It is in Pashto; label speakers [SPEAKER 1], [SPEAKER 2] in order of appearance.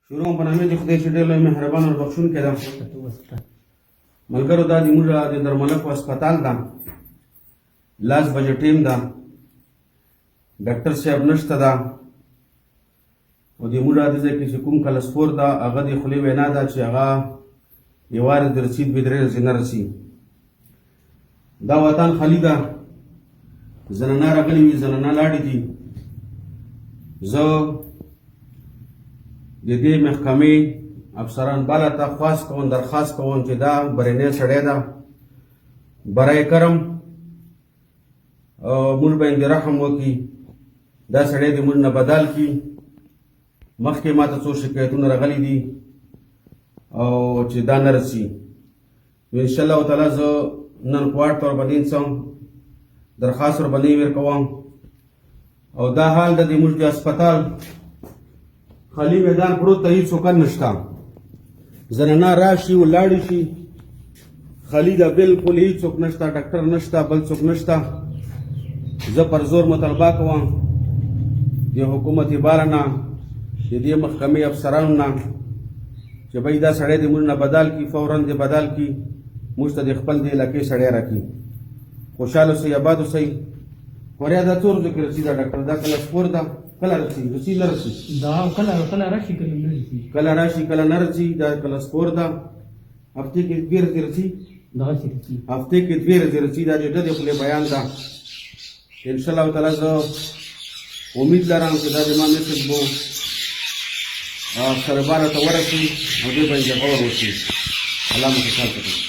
[SPEAKER 1] شروع په نامه د خدای چې ډېر لوی مهربان او بخښونکی ده. ملګرو دا زموږ د درملکو هسپتال ده، 10 بجې ټیم ده، ډاکټر صاحب نشته ده او د موږ د ځای کې چې کوم کلسپور ده هغه د خولې وینا ده چې هغه یو وارې د رسید به 3 ورځې نه رسي. دا وطن خالي ده، زنانه راغلي وي، زنانه لاړې دي. زه د دې محکمې افسران بالا ته خواست کوم، درخواست کوم چې دا برنی سړی ده، برای کرم موږ باندې رحم وکړي، دا سړی د موږ نه بدل کړي. مخکې ماته څو شکایتونه راغلي دي او چې دا نه رسي. نو انشاءالله تعالی زه نن کوارټ ته ورباندې څم، درخواست ورباندې ورکوم. او دا حال د موږ د هسپتال خالی میدان پروت ته هېڅوک نشته، زنانه راشي ولاړې شي، خالی ده بلکل، هېڅوک نشته، ډاکټر نشته، بل څوک نشته. زه پر زور مطالبه کوم د حکومت باره نه، د دې محکمې افسرانو نه چې بھئی دا سړی د موږ نه بدل کړي، فوراً دې بدل کړي، موږ ته د خپل د علاقې سړی راکړي. خوشحال اوسئ، آباد اوسئ. وړیا دا څو ورځو کې رسي دا ډاکټر، دا کله سپور ده، کله رسي نه رسي،
[SPEAKER 2] دا کله راشي کله نه رسي،
[SPEAKER 1] کله راشي کله نه رسي. دا کله سپور ده، هفتې کې 2 ورځې رسي، هفتې کې 2 ورځې رسي. دا د دې خولې بیان ده. انشاءالله تعالی زه امید لرم چې دا زما میسج به سرباره ته ورسي او دوی به یې غور وشي. الله مو خوشحال کړي.